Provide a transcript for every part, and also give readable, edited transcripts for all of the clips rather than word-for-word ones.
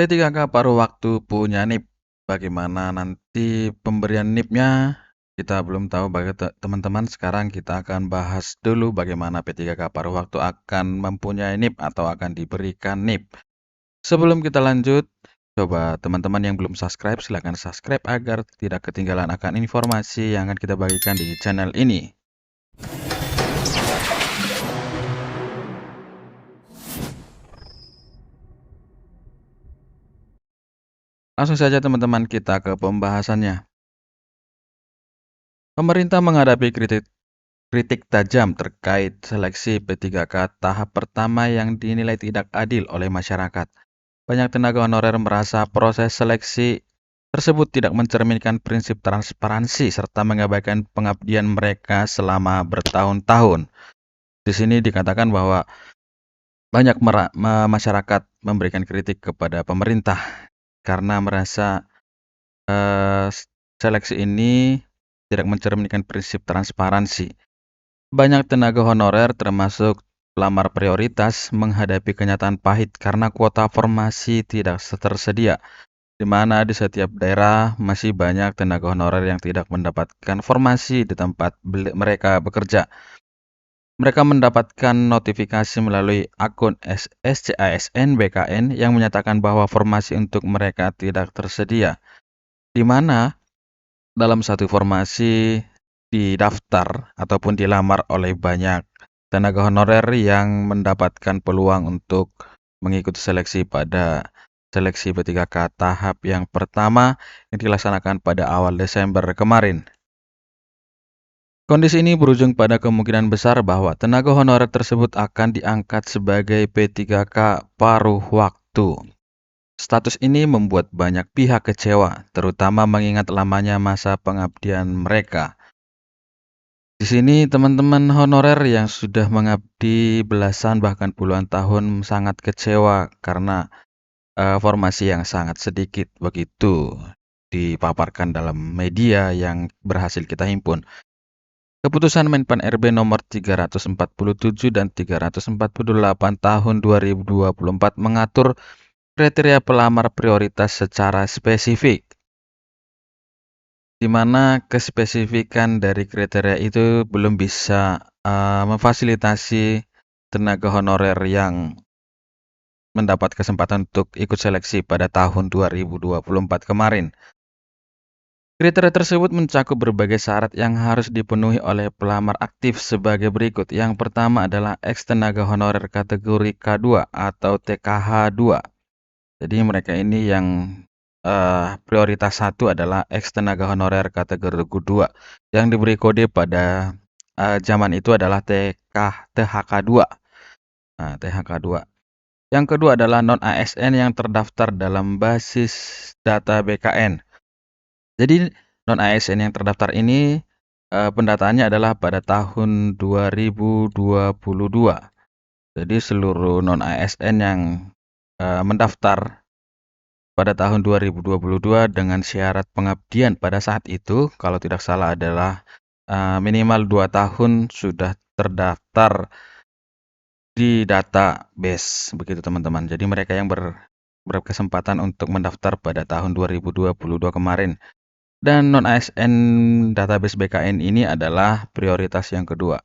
P3K paruh waktu punya NIP. Bagaimana nanti pemberian NIP-nya? Kita belum tahu teman-teman. Sekarang kita akan bahas dulu bagaimana P3K paruh waktu akan mempunyai NIP atau akan diberikan NIP. Sebelum kita lanjut, coba teman-teman yang belum subscribe, silahkan subscribe agar tidak ketinggalan akan informasi yang akan kita bagikan di channel ini. Langsung saja teman-teman kita ke pembahasannya. Pemerintah menghadapi kritik tajam terkait seleksi P3K tahap pertama yang dinilai tidak adil oleh masyarakat. Banyak tenaga honorer merasa proses seleksi tersebut tidak mencerminkan prinsip transparansi serta mengabaikan pengabdian mereka selama bertahun-tahun. Di sini dikatakan bahwa banyak masyarakat memberikan kritik kepada pemerintah karena merasa seleksi ini tidak mencerminkan prinsip transparansi. Banyak tenaga honorer termasuk pelamar prioritas menghadapi kenyataan pahit karena kuota formasi tidak tersedia, di mana di setiap daerah masih banyak tenaga honorer yang tidak mendapatkan formasi di tempat mereka bekerja. Mereka mendapatkan notifikasi melalui akun SCASN BKN yang menyatakan bahwa formasi untuk mereka tidak tersedia, di mana dalam satu formasi didaftar ataupun dilamar oleh banyak tenaga honorer yang mendapatkan peluang untuk mengikuti seleksi pada seleksi P3K tahap yang pertama yang dilaksanakan pada awal Desember kemarin. Kondisi ini berujung pada kemungkinan besar bahwa tenaga honorer tersebut akan diangkat sebagai P3K paruh waktu. Status ini membuat banyak pihak kecewa, terutama mengingat lamanya masa pengabdian mereka. Di sini teman-teman honorer yang sudah mengabdi belasan bahkan puluhan tahun sangat kecewa karena formasi yang sangat sedikit begitu dipaparkan dalam media yang berhasil kita himpun. Keputusan Menpan RB nomor 347 dan 348 tahun 2024 mengatur kriteria pelamar prioritas secara spesifik, di mana kespesifikan dari kriteria itu belum bisa memfasilitasi tenaga honorer yang mendapat kesempatan untuk ikut seleksi pada tahun 2024 kemarin. Kriteria tersebut mencakup berbagai syarat yang harus dipenuhi oleh pelamar aktif sebagai berikut. Yang pertama adalah ex-tenaga honorer kategori K2 atau TKH2. Jadi mereka ini yang prioritas 1 adalah ex-tenaga honorer kategori 2 yang diberi kode pada zaman itu adalah THK2. Nah, THK2. Yang kedua adalah non-ASN yang terdaftar dalam basis data BKN. Jadi non-ASN yang terdaftar ini pendataannya adalah pada tahun 2022. Jadi seluruh non-ASN yang mendaftar pada tahun 2022 dengan syarat pengabdian pada saat itu, kalau tidak salah adalah minimal 2 tahun sudah terdaftar di database, begitu teman-teman. Jadi mereka yang berkesempatan untuk mendaftar pada tahun 2022 kemarin. Dan non-ASN database BKN ini adalah prioritas yang kedua.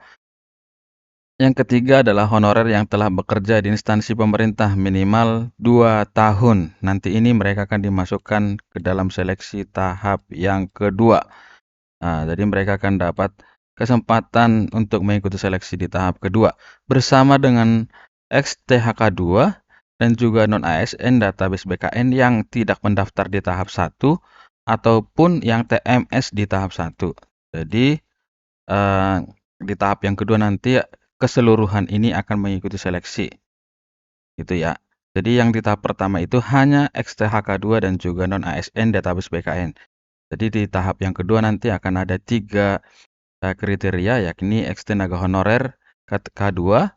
Yang ketiga adalah honorer yang telah bekerja di instansi pemerintah minimal 2 tahun. Nanti ini mereka akan dimasukkan ke dalam seleksi tahap yang kedua. Nah, jadi mereka akan dapat kesempatan untuk mengikuti seleksi di tahap kedua bersama dengan ex-THK2 dan juga non-ASN database BKN yang tidak mendaftar di tahap 1 ataupun yang TMS di tahap 1. Jadi di tahap yang kedua nanti keseluruhan ini akan mengikuti seleksi. Gitu ya. Jadi yang di tahap pertama itu hanya ex-THK2 dan juga non-ASN database BKN. Jadi di tahap yang kedua nanti akan ada 3 kriteria, yakni ex-tenaga honorer K2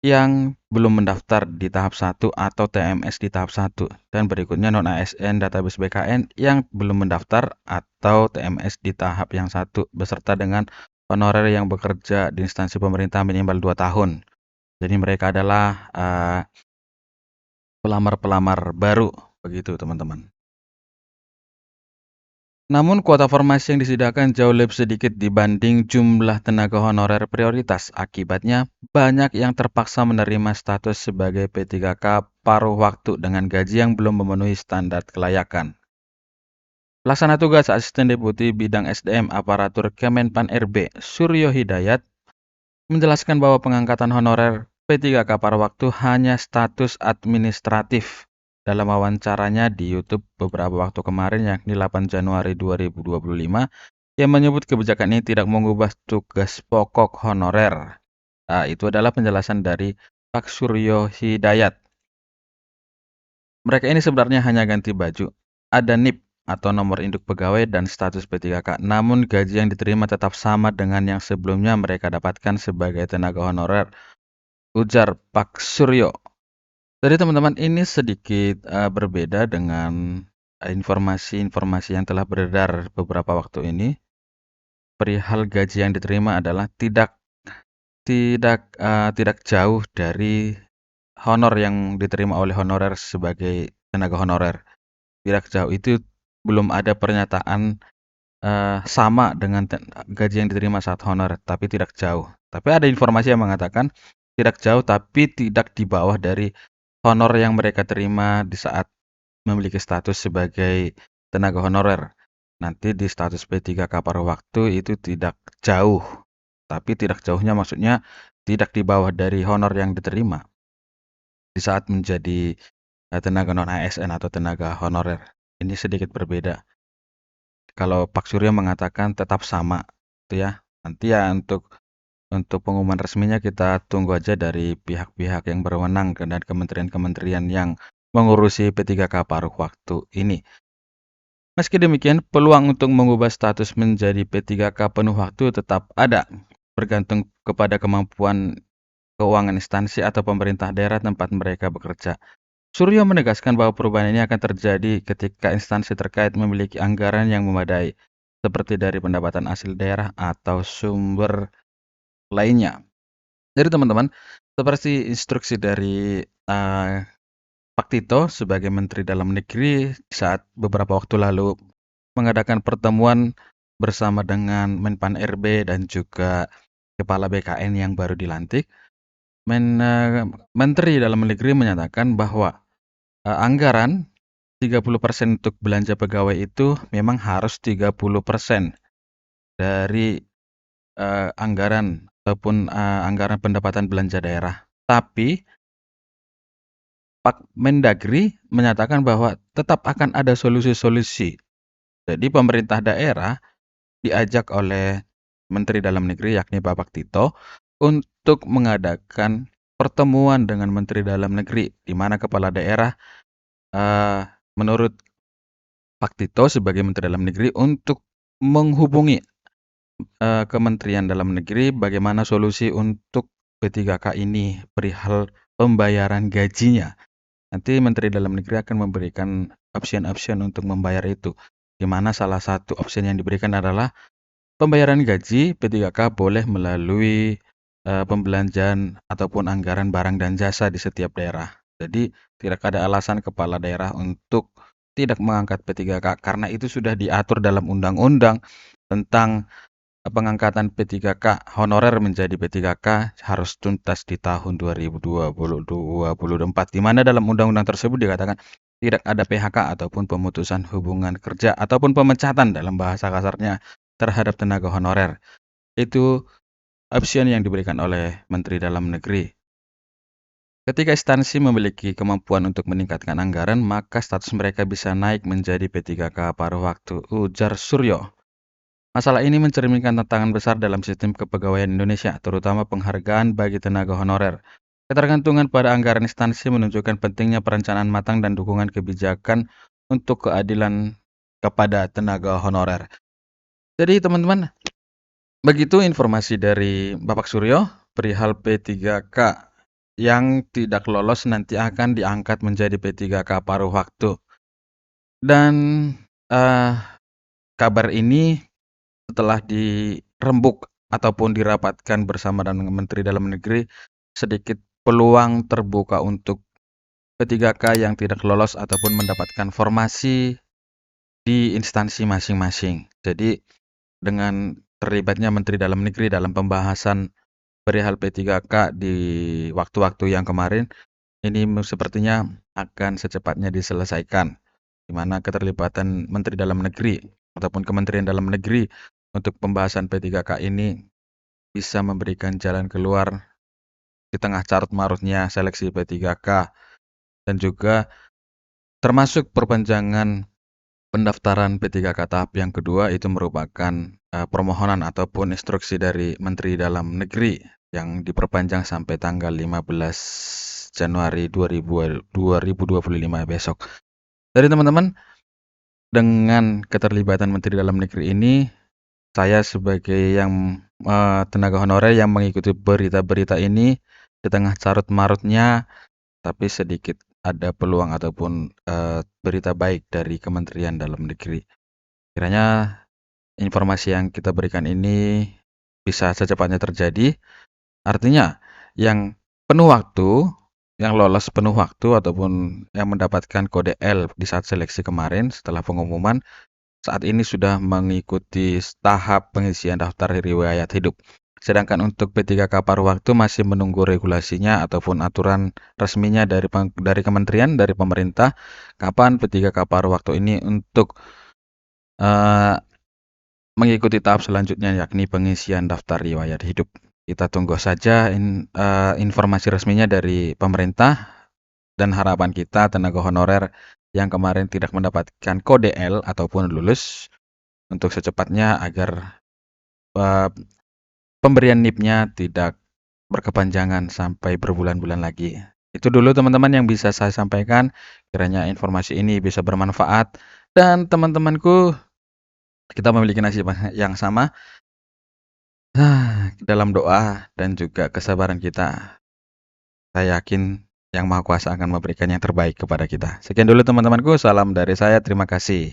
yang belum mendaftar di tahap 1 atau TMS di tahap 1. Dan berikutnya non-ASN database BKN yang belum mendaftar atau TMS di tahap yang 1 beserta dengan honorer yang bekerja di instansi pemerintah minimal 2 tahun. Jadi mereka adalah pelamar-pelamar baru Begitu teman-teman. Namun kuota formasi yang disediakan jauh lebih sedikit dibanding jumlah tenaga honorer prioritas. Akibatnya, banyak yang terpaksa menerima status sebagai P3K paruh waktu dengan gaji yang belum memenuhi standar kelayakan. Pelaksana tugas Asisten Deputi Bidang SDM Aparatur Kemenpan RB, Suryo Hidayat, menjelaskan bahwa pengangkatan honorer P3K paruh waktu hanya status administratif. Dalam wawancaranya di YouTube beberapa waktu kemarin, yakni 8 Januari 2025, ia menyebut kebijakan ini tidak mengubah tugas pokok honorer. Nah, itu adalah penjelasan dari Pak Suryo Hidayat. Mereka ini sebenarnya hanya ganti baju. Ada NIP atau nomor induk pegawai dan status P3K. Namun gaji yang diterima tetap sama dengan yang sebelumnya mereka dapatkan sebagai tenaga honorer, ujar Pak Suryo. Jadi teman-teman, ini sedikit berbeda dengan informasi-informasi yang telah beredar beberapa waktu ini. Perihal gaji yang diterima adalah tidak jauh dari honor yang diterima oleh honorer sebagai tenaga honorer. Tidak jauh, itu belum ada pernyataan sama dengan gaji yang diterima saat honor, tapi tidak jauh. Tapi ada informasi yang mengatakan tidak jauh tapi tidak di bawah dari honor yang mereka terima di saat memiliki status sebagai tenaga honorer. Nanti di status P3K paruh waktu itu tidak jauh. Tapi tidak jauhnya maksudnya tidak di bawah dari honor yang diterima di saat menjadi tenaga non-ASN atau tenaga honorer. Ini sedikit berbeda. Kalau Pak Suryo mengatakan tetap sama, itu ya. Nanti ya untuk pengumuman resminya kita tunggu aja dari pihak-pihak yang berwenang dan kementerian-kementerian yang mengurusi P3K paruh waktu ini. Meski demikian, peluang untuk mengubah status menjadi P3K penuh waktu tetap ada, bergantung kepada kemampuan keuangan instansi atau pemerintah daerah tempat mereka bekerja. Suryo menegaskan bahwa perubahan ini akan terjadi ketika instansi terkait memiliki anggaran yang memadai, seperti dari pendapatan asli daerah atau sumber lainnya. Jadi teman-teman, seperti instruksi dari Pak Tito sebagai Menteri Dalam Negeri saat beberapa waktu lalu mengadakan pertemuan bersama dengan Menpan RB dan juga Kepala BKN yang baru dilantik, Menteri Dalam Negeri menyatakan bahwa anggaran 30% untuk belanja pegawai itu memang harus 30% dari anggaran ataupun anggaran pendapatan belanja daerah. Tapi Pak Mendagri menyatakan bahwa tetap akan ada solusi-solusi. Jadi pemerintah daerah diajak oleh Menteri Dalam Negeri yakni Bapak Tito untuk mengadakan pertemuan dengan Menteri Dalam Negeri di mana kepala daerah menurut Pak Tito sebagai Menteri Dalam Negeri untuk menghubungi Kementerian Dalam Negeri bagaimana solusi untuk P3K ini perihal pembayaran gajinya. Nanti Menteri Dalam Negeri akan memberikan opsi-opsi untuk membayar itu, di mana salah satu opsi yang diberikan adalah pembayaran gaji P3K boleh melalui pembelanjaan ataupun anggaran barang dan jasa di setiap daerah. Jadi tidak ada alasan kepala daerah untuk tidak mengangkat P3K karena itu sudah diatur dalam undang-undang tentang pengangkatan P3K honorer menjadi P3K harus tuntas di tahun 2024, di mana dalam undang-undang tersebut dikatakan tidak ada PHK ataupun pemutusan hubungan kerja ataupun pemecatan dalam bahasa kasarnya terhadap tenaga honorer. Itu opsi yang diberikan oleh Menteri Dalam Negeri. Ketika instansi memiliki kemampuan untuk meningkatkan anggaran, maka status mereka bisa naik menjadi P3K paruh waktu, ujar Suryo. Masalah ini mencerminkan tantangan besar dalam sistem kepegawaian Indonesia, terutama penghargaan bagi tenaga honorer. Ketergantungan pada anggaran instansi menunjukkan pentingnya perencanaan matang dan dukungan kebijakan untuk keadilan kepada tenaga honorer. Jadi teman-teman, begitu informasi dari Bapak Suryo perihal P3K yang tidak lolos nanti akan diangkat menjadi P3K paruh waktu. Dan kabar ini setelah dirembuk ataupun dirapatkan bersama dengan Menteri Dalam Negeri, sedikit peluang terbuka untuk P3K yang tidak lolos ataupun mendapatkan formasi di instansi masing-masing. Jadi, dengan terlibatnya Menteri Dalam Negeri dalam pembahasan perihal P3K di waktu-waktu yang kemarin, ini sepertinya akan secepatnya diselesaikan, di mana keterlibatan Menteri Dalam Negeri ataupun Kementerian Dalam Negeri untuk pembahasan P3K ini bisa memberikan jalan keluar di tengah carut-marutnya seleksi P3K dan juga termasuk perpanjangan pendaftaran P3K tahap yang kedua itu merupakan permohonan ataupun instruksi dari Menteri Dalam Negeri yang diperpanjang sampai tanggal 15 Januari 2025 besok. Jadi teman-teman, dengan keterlibatan Menteri Dalam Negeri ini, saya sebagai yang tenaga honorer yang mengikuti berita-berita ini di tengah carut-marutnya, tapi sedikit ada peluang ataupun berita baik dari Kementerian Dalam Negeri. Kiranya informasi yang kita berikan ini bisa secepatnya terjadi. Artinya, yang penuh waktu, yang lolos penuh waktu ataupun yang mendapatkan kode L di saat seleksi kemarin setelah pengumuman, saat ini sudah mengikuti tahap pengisian daftar riwayat hidup. Sedangkan untuk P3K paruh waktu masih menunggu regulasinya ataupun aturan resminya dari kementerian, dari pemerintah, kapan P3K paruh waktu ini untuk mengikuti tahap selanjutnya yakni pengisian daftar riwayat hidup. Kita tunggu saja informasi resminya dari pemerintah dan harapan kita tenaga honorer yang kemarin tidak mendapatkan kode L ataupun lulus untuk secepatnya agar pemberian NIP-nya tidak berkepanjangan sampai berbulan-bulan lagi. Itu dulu teman-teman yang bisa saya sampaikan. Kiranya informasi ini bisa bermanfaat dan teman-temanku kita memiliki nasib yang sama. Dalam doa dan juga kesabaran kita, saya yakin Yang Maha Kuasa akan memberikan yang terbaik kepada kita. Sekian dulu teman-temanku, salam dari saya, terima kasih.